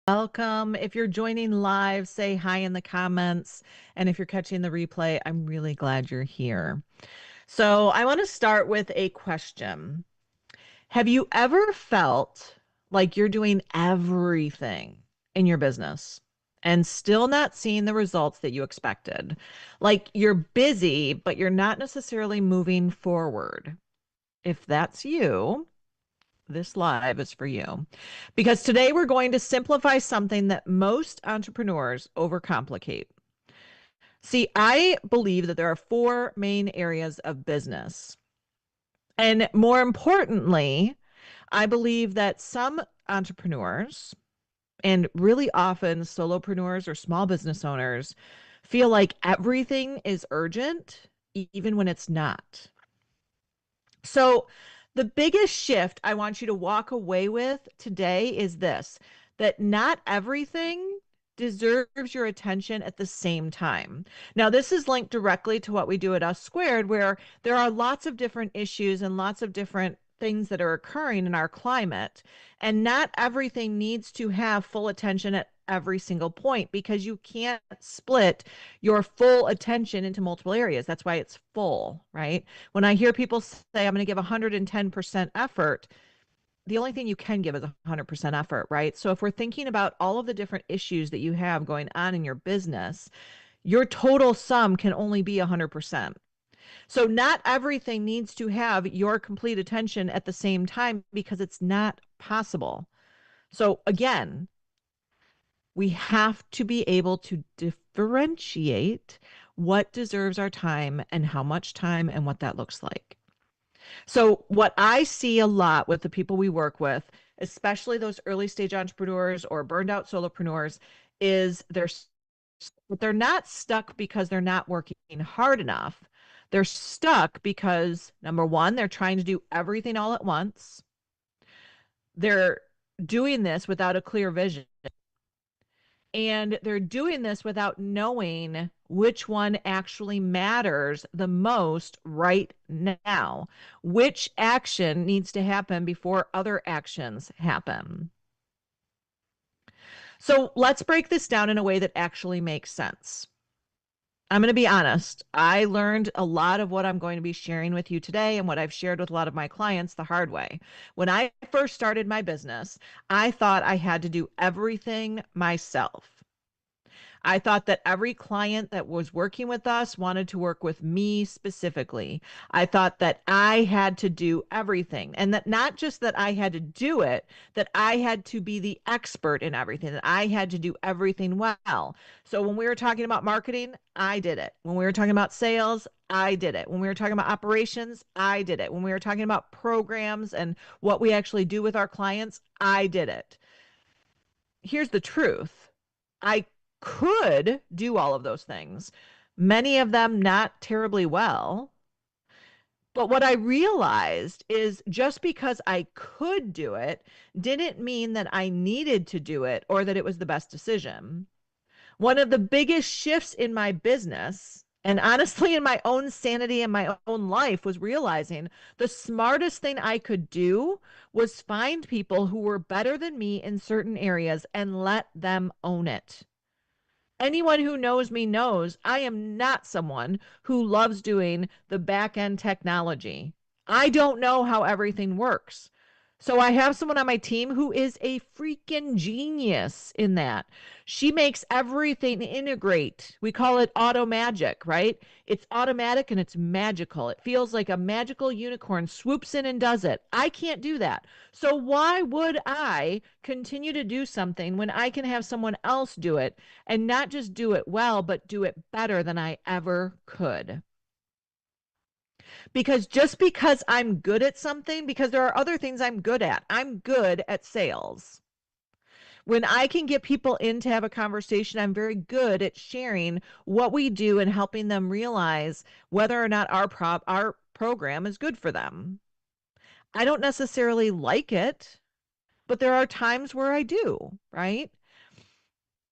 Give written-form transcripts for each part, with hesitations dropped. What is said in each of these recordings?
Welcome. If you're joining live, say hi in the comments. And if you're catching the replay, I'm really glad you're here. So, I want to start with a question. Have you ever felt like you're doing everything in your business and still not seeing the results that you expected? Like you're busy, but you're not necessarily moving forward. If that's you, this live is for you because today we're going to simplify something that most entrepreneurs overcomplicate. See, I believe that there are four main areas of business. And more importantly, I believe that some entrepreneurs and really often solopreneurs or small business owners feel like everything is urgent, even when it's not. So, the biggest shift I want you to walk away with today is this, that not everything deserves your attention at the same time. Now, this is linked directly to what we do at Us Squared, where there are lots of different issues and lots of different things that are occurring in our climate. And not everything needs to have full attention at every single point because you can't split your full attention into multiple areas. That's why it's full, right? When I hear people say, I'm going to give 110% effort, the only thing you can give is 100% effort, right? So if we're thinking about all of the different issues that you have going on in your business, your total sum can only be 100%. So not everything needs to have your complete attention at the same time because it's not possible. So again, we have to be able to differentiate what deserves our time and how much time and what that looks like. So, what I see a lot with the people we work with, especially those early stage entrepreneurs or burned out solopreneurs, is they're not stuck because they're not working hard enough. They're stuck because number one, they're trying to do everything all at once. They're doing this without a clear vision. And they're doing this without knowing which one actually matters the most right now. Which action needs to happen before other actions happen. So let's break this down in a way that actually makes sense. I'm going to be honest. I learned a lot of what I'm going to be sharing with you today and what I've shared with a lot of my clients the hard way. When I first started my business, I thought I had to do everything myself. I thought that every client that was working with us wanted to work with me specifically. I thought that I had to do everything and that not just that I had to do it, that I had to be the expert in everything, that I had to do everything well. So when we were talking about marketing, I did it. When we were talking about sales, I did it. When we were talking about operations, I did it. When we were talking about programs and what we actually do with our clients, I did it. Here's the truth. I could do all of those things, many of them not terribly well. But what I realized is just because I could do it didn't mean that I needed to do it or that it was the best decision. One of the biggest shifts in my business, and honestly, in my own sanity and my own life, was realizing the smartest thing I could do was find people who were better than me in certain areas and let them own it. Anyone who knows me knows I am not someone who loves doing the back end technology. I don't know how everything works. So I have someone on my team who is a freaking genius in that. She makes everything integrate. We call it auto magic, right? It's automatic and it's magical. It feels like a magical unicorn swoops in and does it. I can't do that. So why would I continue to do something when I can have someone else do it and not just do it well, but do it better than I ever could? Because just because I'm good at something, because there are other things I'm good at, I'm good at sales. When I can get people in to have a conversation, I'm very good at sharing what we do and helping them realize whether or not our program is good for them. I don't necessarily like it, but there are times where I do, right?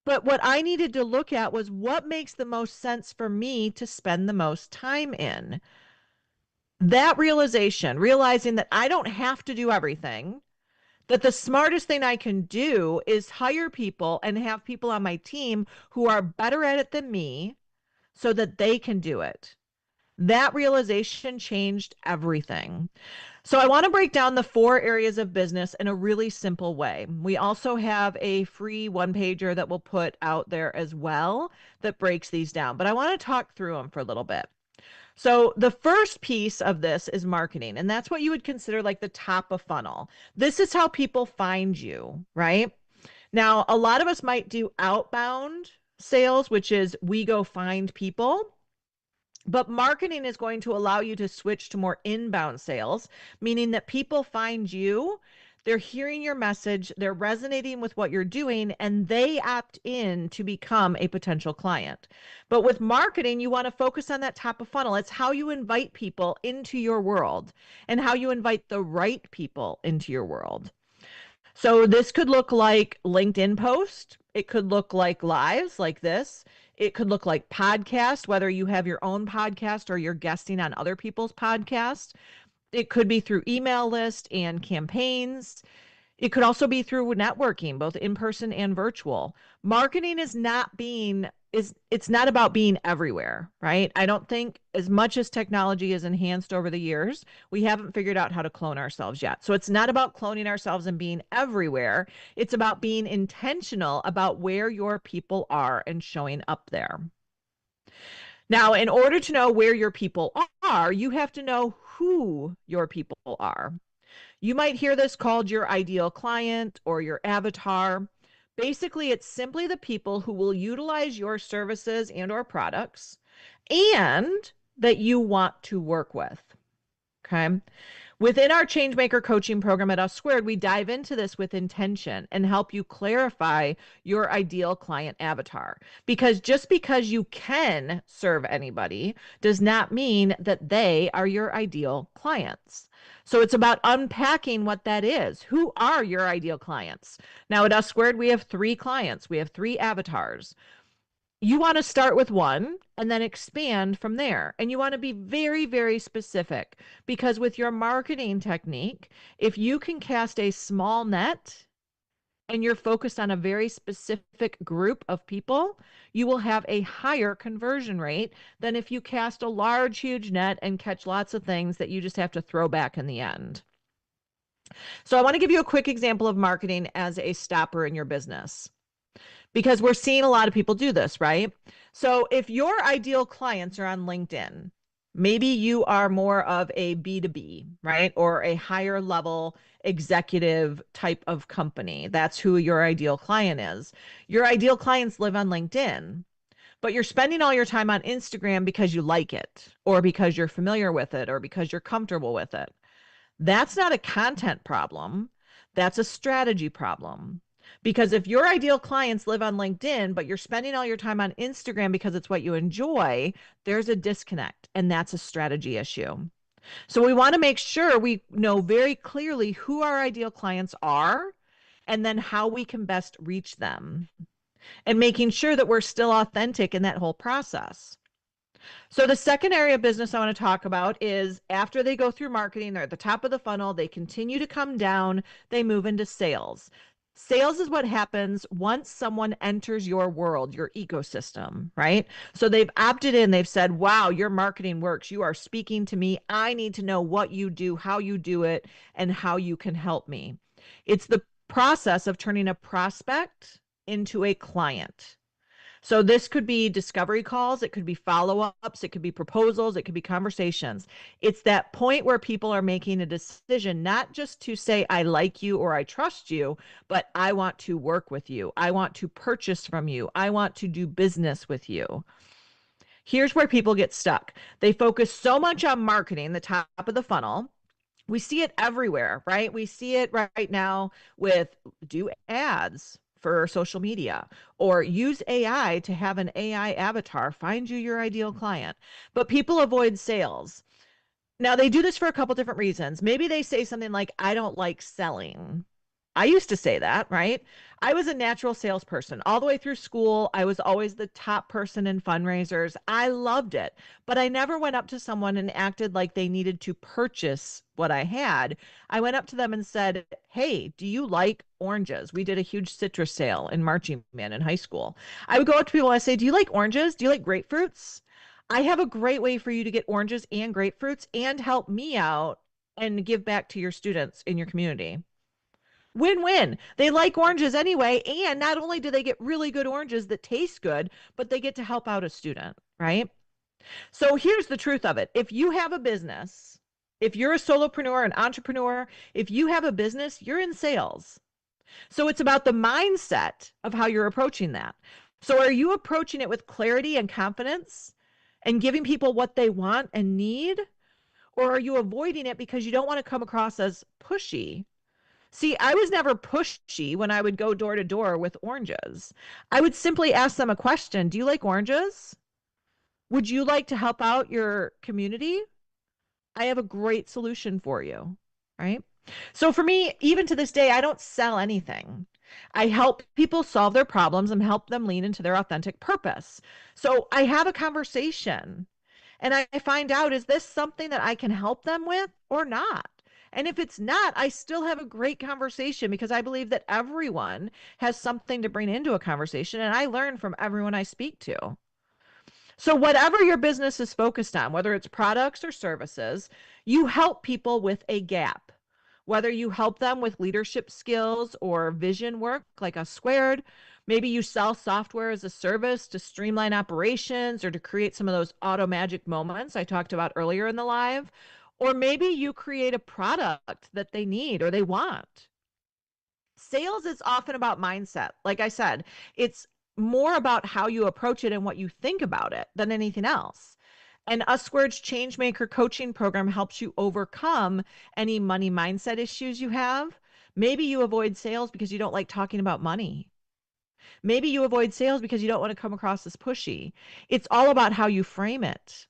But what I needed to look at was what makes the most sense for me to spend the most time in. That realization, realizing that I don't have to do everything, that the smartest thing I can do is hire people and have people on my team who are better at it than me so that they can do it. That realization changed everything. So, I want to break down the four areas of business in a really simple way. We also have a free one pager that we'll put out there as well that breaks these down, but I want to talk through them for a little bit. So, the first piece of this is marketing, and that's what you would consider like the top of funnel. This is how people find you, right? Now, a lot of us might do outbound sales, which is we go find people. But marketing is going to allow you to switch to more inbound sales, meaning that people find you, they're hearing your message, they're resonating with what you're doing, and they opt in to become a potential client. But with marketing, you want to focus on that top of funnel. It's how you invite people into your world and how you invite the right people into your world. So this could look like LinkedIn post. It could look like lives like this. It could look like podcast, whether you have your own podcast or you're guesting on other people's podcasts. It could be through email list and campaigns. It could also be through networking, both in person and virtual. Marketing is not being is it's not about being everywhere, right? I don't think as much as technology is enhanced over the years, we haven't figured out how to clone ourselves yet. So it's not about cloning ourselves and being everywhere. It's about being intentional about where your people are and showing up there. Now, in order to know where your people are, you have to know who your people are. You might hear this called your ideal client or your avatar. Basically, it's simply the people who will utilize your services and or products and that you want to work with. Okay. Within our Changemaker coaching program at Us Squared, we dive into this with intention and help you clarify your ideal client avatar. Because just because you can serve anybody does not mean that they are your ideal clients. So it's about unpacking what that is. Who are your ideal clients? Now, at Us Squared, we have three clients, we have three avatars. You want to start with one and then expand from there. And you want to be very, very specific because with your marketing technique, if you can cast a small net and you're focused on a very specific group of people, you will have a higher conversion rate than if you cast a large, huge net and catch lots of things that you just have to throw back in the end. So, I want to give you a quick example of marketing as a stopper in your business because we're seeing a lot of people do this, right? So if your ideal clients are on LinkedIn, maybe you are more of a B2B, right? Or a higher level executive type of company. That's who your ideal client is. Your ideal clients live on LinkedIn, but you're spending all your time on Instagram because you like it, or because you're familiar with it, or because you're comfortable with it. That's not a content problem. That's a strategy problem. Because if your ideal clients live on LinkedIn, but you're spending all your time on Instagram because it's what you enjoy, there's a disconnect, and that's a strategy issue. So we want to make sure we know very clearly who our ideal clients are and then how we can best reach them, and making sure that we're still authentic in that whole process. So the second area of business I want to talk about is after they go through marketing, they're at the top of the funnel, they continue to come down, they move into sales. Sales is what happens once someone enters your world, your ecosystem, right? So they've opted in, they've said, wow, your marketing works. You are speaking to me. I need to know what you do, how you do it, and how you can help me. It's the process of turning a prospect into a client. So this could be discovery calls, it could be follow-ups, it could be proposals, it could be conversations. It's that point where people are making a decision, not just to say, I like you or I trust you, but I want to work with you. I want to purchase from you. I want to do business with you. Here's where people get stuck. They focus so much on marketing, the top of the funnel. We see it everywhere, right? We see it right now with do ads for social media or use AI to have an AI avatar find you your ideal client. But people avoid sales. Now, they do this for a couple different reasons. Maybe they say something like, I don't like selling. I used to say that, right? I was a natural salesperson all the way through school. I was always the top person in fundraisers. I loved it, but I never went up to someone and acted like they needed to purchase what I had. I went up to them and said, "Hey, do you like oranges?" We did a huge citrus sale in marching band in high school. I would go up to people and I say, "Do you like oranges? Do you like grapefruits? I have a great way for you to get oranges and grapefruits and help me out and give back to your students in your community." Win-win. They like oranges anyway, and not only do they get really good oranges that taste good, but they get to help out a student, right? So here's the truth of it. If you have a business, if you're a solopreneur, an entrepreneur, if you have a business, you're in sales. So it's about the mindset of how you're approaching that. So are you approaching it with clarity and confidence and giving people what they want and need? Or are you avoiding it because you don't want to come across as pushy? See, I was never pushy when I would go door to door with oranges. I would simply ask them a question. Do you like oranges? Would you like to help out your community? I have a great solution for you, right? So for me, even to this day, I don't sell anything. I help people solve their problems and help them lean into their authentic purpose. So I have a conversation and I find out, is this something that I can help them with or not? And if it's not, I still have a great conversation because I believe that everyone has something to bring into a conversation and I learn from everyone I speak to. So, whatever your business is focused on, whether it's products or services, you help people with a gap. Whether you help them with leadership skills or vision work like us squared, maybe you sell software as a service to streamline operations or to create some of those auto magic moments I talked about earlier in the live, or maybe you create a product that they need or they want. Sales is often about mindset. Like I said, it's more about how you approach it and what you think about it than anything else. And Us Squared's Changemaker coaching program helps you overcome any money mindset issues you have. Maybe you avoid sales because you don't like talking about money. Maybe you avoid sales because you don't want to come across as pushy. It's all about how you frame it.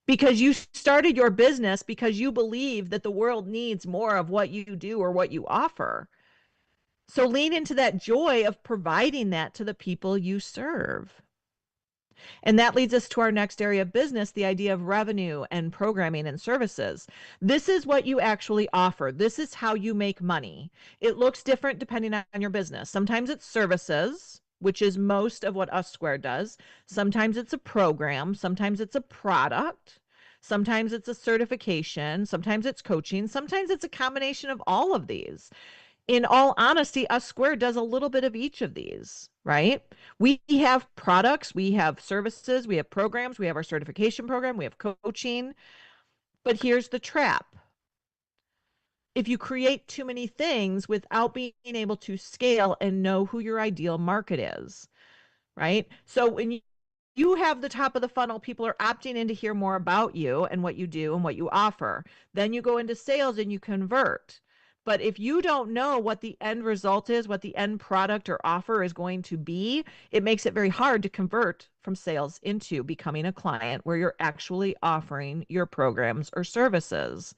Because you started your business because you believe that the world needs more of what you do or what you offer. So lean into that joy of providing that to the people you serve. And that leads us to our next area of business, the idea of revenue and programming and services. This is what you actually offer. This is how you make money. It looks different depending on your business. Sometimes it's services, which is most of what Us Square does. Sometimes it's a program. Sometimes it's a product. Sometimes it's a certification. Sometimes it's coaching. Sometimes it's a combination of all of these. In all honesty, Us Square does a little bit of each of these, right? We have products, we have services, we have programs, we have our certification program, we have coaching. But here's the trap. If you create too many things without being able to scale and know who your ideal market is, right? So when you have the top of the funnel, people are opting in to hear more about you and what you do and what you offer. Then you go into sales and you convert. But if you don't know what the end result is, what the end product or offer is going to be, it makes it very hard to convert from sales into becoming a client where you're actually offering your programs or services.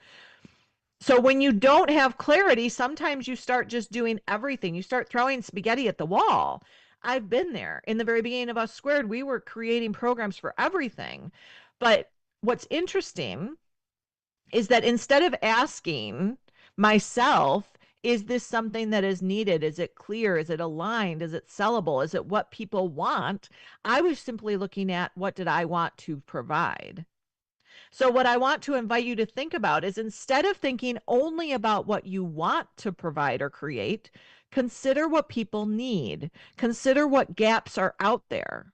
So when you don't have clarity, sometimes you start just doing everything. You start throwing spaghetti at the wall. I've been there. In the very beginning of Us Squared, we were creating programs for everything. But what's interesting is that instead of asking myself, is this something that is needed? Is it clear? Is it aligned? Is it sellable? Is it what people want? I was simply looking at what did I want to provide? So, what I want to invite you to think about is instead of thinking only about what you want to provide or create, consider what people need. Consider what gaps are out there.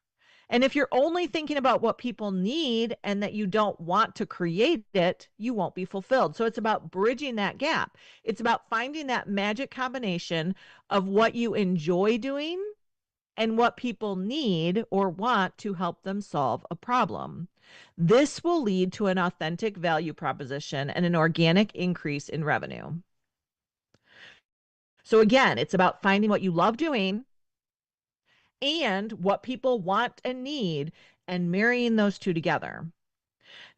And if you're only thinking about what people need and that you don't want to create it, you won't be fulfilled. So, it's about bridging that gap. It's about finding that magic combination of what you enjoy doing and what people need or want to help them solve a problem. This will lead to an authentic value proposition and an organic increase in revenue. So, again, it's about finding what you love doing and what people want and need and marrying those two together.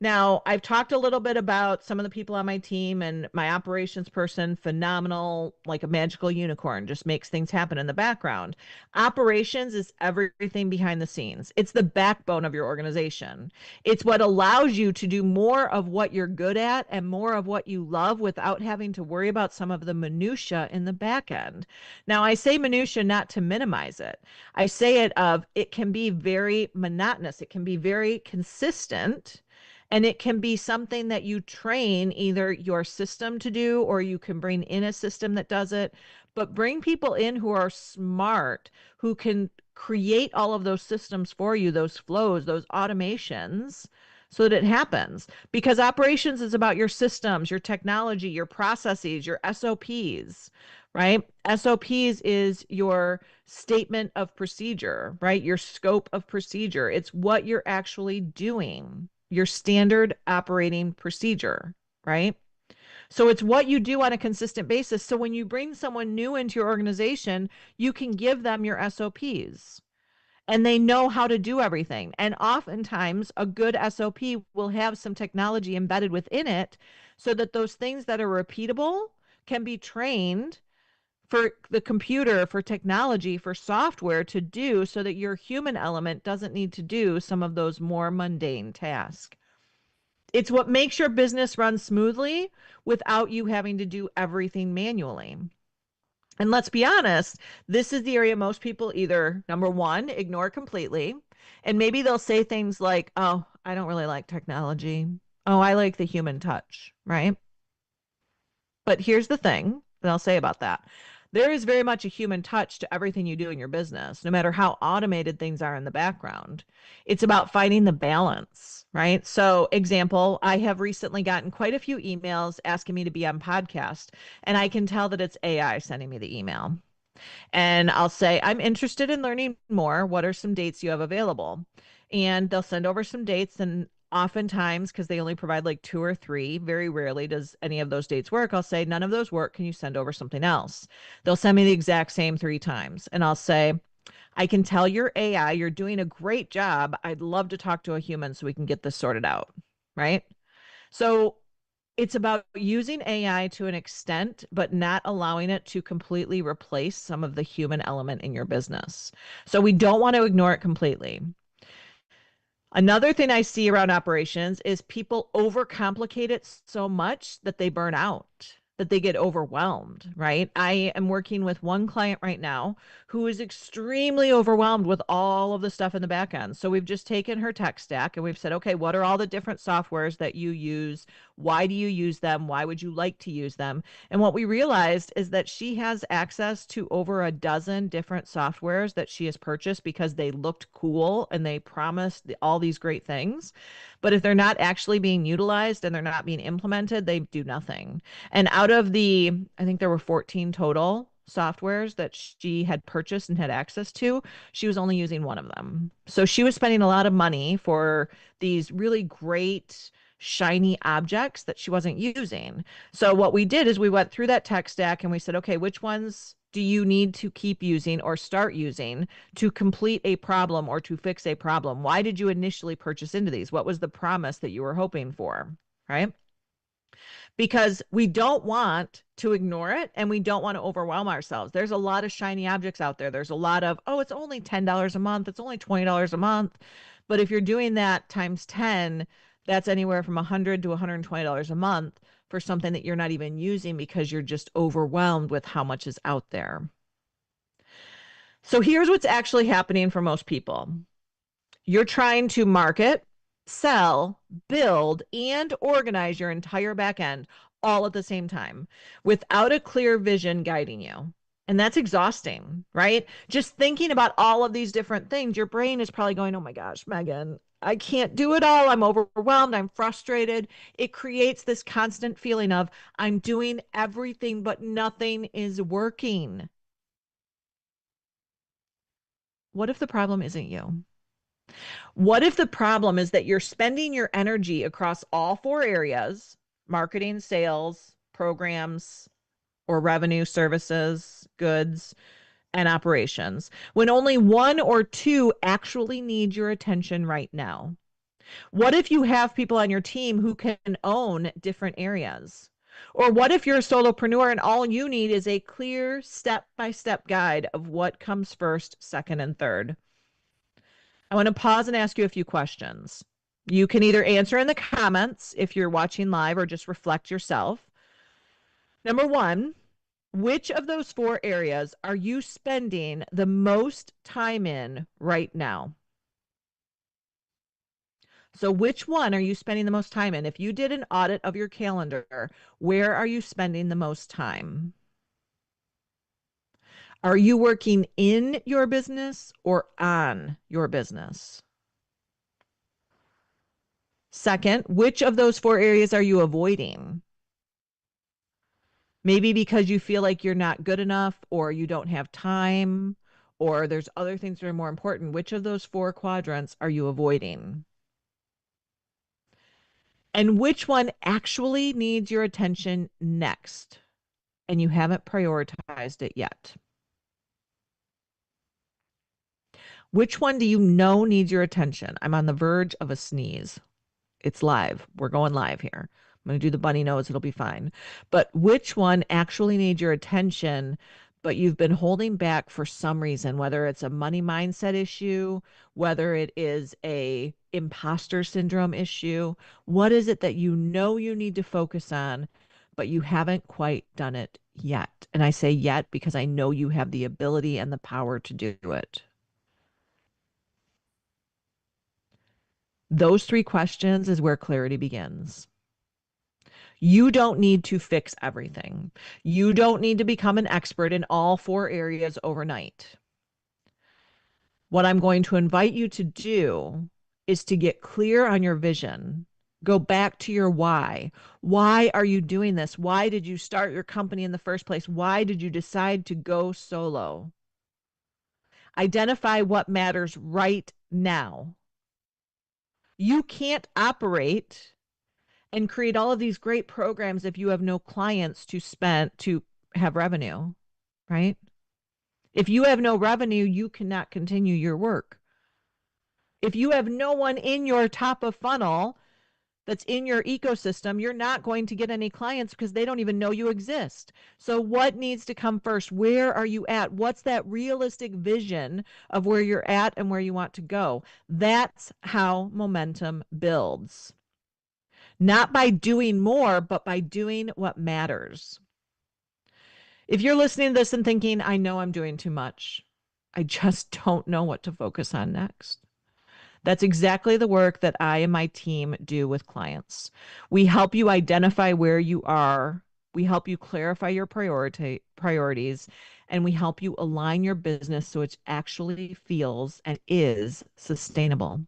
Now, I've talked a little bit about some of the people on my team and my operations person, phenomenal, like a magical unicorn, just makes things happen in the background. Operations is everything behind the scenes. It's the backbone of your organization. It's what allows you to do more of what you're good at and more of what you love without having to worry about some of the minutia in the back end. Now, I say minutia not to minimize it. I say it can be very monotonous. It can be very consistent, and it can be something that you train either your system to do, or you can bring in a system that does it. But bring people in who are smart, who can create all of those systems for you, those flows, those automations, so that it happens. Because operations is about your systems, your technology, your processes, your SOPs, right? SOPs is your statement of procedure, right? Your scope of procedure. It's what you're actually doing, your standard operating procedure, right? So it's what you do on a consistent basis. So when you bring someone new into your organization, you can give them your SOPs and they know how to do everything. And oftentimes, a good SOP will have some technology embedded within it so that those things that are repeatable can be trained for the computer, for technology, for software to do, so that your human element doesn't need to do some of those more mundane tasks. It's what makes your business run smoothly without you having to do everything manually. And let's be honest, this is the area most people either, number one, ignore completely. And maybe they'll say things like, oh, I don't really like technology. Oh, I like the human touch, right? But here's the thing that I'll say about that. There is very much a human touch to everything you do in your business, no matter how automated things are in the background. It's about finding the balance, right? So, example, I have recently gotten quite a few emails asking me to be on podcast, and I can tell that it's AI sending me the email. And I'll say, I'm interested in learning more. What are some dates you have available? And they'll send over some dates. And oftentimes, because they only provide like two or three, very rarely does any of those dates work. I'll say, none of those work. Can you send over something else? They'll send me the exact same three times. And I'll say, I can tell your AI, you're doing a great job. I'd love to talk to a human so we can get this sorted out. Right. So it's about using AI to an extent, but not allowing it to completely replace some of the human element in your business. So we don't want to ignore it completely. Another thing I see around operations is people overcomplicate it so much that they burn out, that they get overwhelmed, right? I am working with one client right now who is extremely overwhelmed with all of the stuff in the back end. So we've just taken her tech stack and we've said, okay, what are all the different softwares that you use? Why do you use them? Why would you like to use them? And what we realized is that she has access to over a dozen different softwares that she has purchased because they looked cool and they promised all these great things. But if they're not actually being utilized and they're not being implemented, they do nothing. And out of the, I think there were 14 total softwares that she had purchased and had access to, she was only using one of them. So she was spending a lot of money for these really great shiny objects that she wasn't using. So what we did is we went through that tech stack and we said, okay, which ones do you need to keep using or start using to complete a problem or to fix a problem? Why did you initially purchase into these? What was the promise that you were hoping for? Right? Because we don't want to ignore it and we don't want to overwhelm ourselves. There's a lot of shiny objects out there. There's a lot of, oh, it's only $10 a month, it's only $20 a month. But if you're doing that times 10, that's anywhere from $100 to $120 a month for something that you're not even using because you're just overwhelmed with how much is out there. So here's what's actually happening for most people. You're trying to market, sell, build, and organize your entire back end all at the same time without a clear vision guiding you. And that's exhausting, right? Just thinking about all of these different things, your brain is probably going, oh my gosh, Megan, I can't do it all. I'm overwhelmed. I'm frustrated. It creates this constant feeling of I'm doing everything, but nothing is working. What if the problem isn't you? What if the problem is that you're spending your energy across all four areas: marketing, sales, programs, or revenue, services, goods, and operations, when only one or two actually need your attention right now? What if you have people on your team who can own different areas? Or what if you're a solopreneur and all you need is a clear step by step guide of what comes first, second, and third? I want to pause and ask you a few questions. You can either answer in the comments if you're watching live or just reflect yourself. Number one, which of those four areas are you spending the most time in right now? So, which one are you spending the most time in? If you did an audit of your calendar, where are you spending the most time? Are you working in your business or on your business? Second, which of those four areas are you avoiding? Maybe because you feel like you're not good enough, or you don't have time, or there's other things that are more important. Which of those four quadrants are you avoiding? And which one actually needs your attention next? And you haven't prioritized it yet. Which one do you know needs your attention? I'm on the verge of a sneeze. It's live. We're going live here. I'm going to do the bunny nose. It'll be fine. But which one actually needs your attention, but you've been holding back for some reason, whether it's a money mindset issue, whether it is a imposter syndrome issue? What is it that you know you need to focus on, but you haven't quite done it yet? And I say yet because I know you have the ability and the power to do it. Those three questions is where clarity begins. You don't need to fix everything. You don't need to become an expert in all four areas overnight. What I'm going to invite you to do is to get clear on your vision. Go back to your why. Why are you doing this? Why did you start your company in the first place? Why did you decide to go solo? Identify what matters right now. You can't operate and create all of these great programs if you have no clients to spend to have revenue, right? If you have no revenue, you cannot continue your work. If you have no one in your top of funnel that's in your ecosystem, you're not going to get any clients because they don't even know you exist. So, what needs to come first? Where are you at? What's that realistic vision of where you're at and where you want to go? That's how momentum builds. Not by doing more, but by doing what matters. If you're listening to this and thinking, I know I'm doing too much, I just don't know what to focus on next. That's exactly the work that I and my team do with clients. We help you identify where you are. We help you clarify your priorities, and we help you align your business so it actually feels and is sustainable.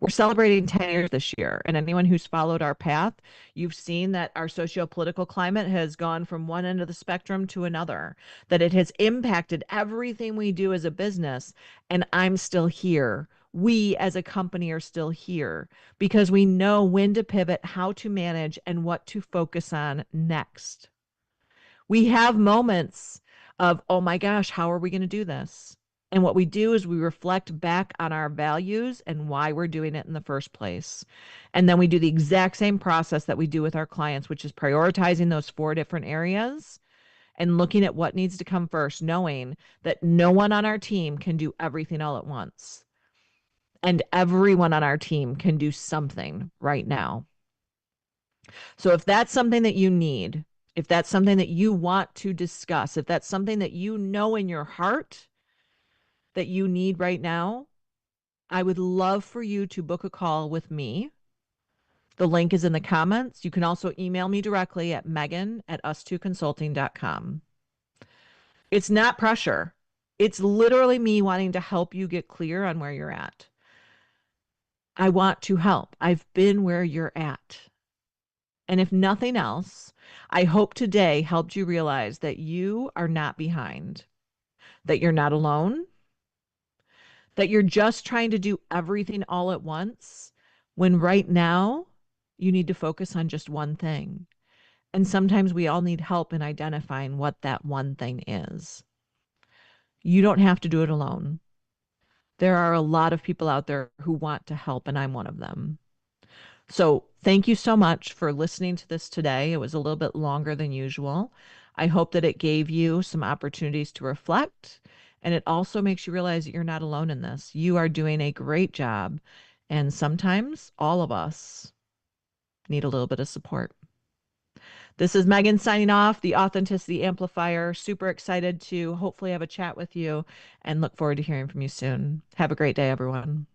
We're celebrating 10 years this year, and anyone who's followed our path, you've seen that our socio-political climate has gone from one end of the spectrum to another, that it has impacted everything we do as a business, and I'm still here. We as a company are still here because we know when to pivot, how to manage, and what to focus on next. We have moments of, oh my gosh, how are we going to do this? And what we do is we reflect back on our values and why we're doing it in the first place. And then we do the exact same process that we do with our clients, which is prioritizing those four different areas and looking at what needs to come first, knowing that no one on our team can do everything all at once. And everyone on our team can do something right now. So if that's something that you need, if that's something that you want to discuss, if that's something that you know in your heart that you need right now, I would love for you to book a call with me. The link is in the comments. You can also email me directly at megan@us2consulting.com. It's not pressure. It's literally me wanting to help you get clear on where you're at. I want to help. I've been where you're at. And if nothing else, I hope today helped you realize that you are not behind, that you're not alone, that you're just trying to do everything all at once when right now you need to focus on just one thing. And sometimes we all need help in identifying what that one thing is. You don't have to do it alone. There are a lot of people out there who want to help, and I'm one of them. So, thank you so much for listening to this today. It was a little bit longer than usual. I hope that it gave you some opportunities to reflect, and it also makes you realize that you're not alone in this. You are doing a great job, and sometimes all of us need a little bit of support. This is Megan signing off, the Authenticity Amplifier. Super excited to hopefully have a chat with you and look forward to hearing from you soon. Have a great day, everyone.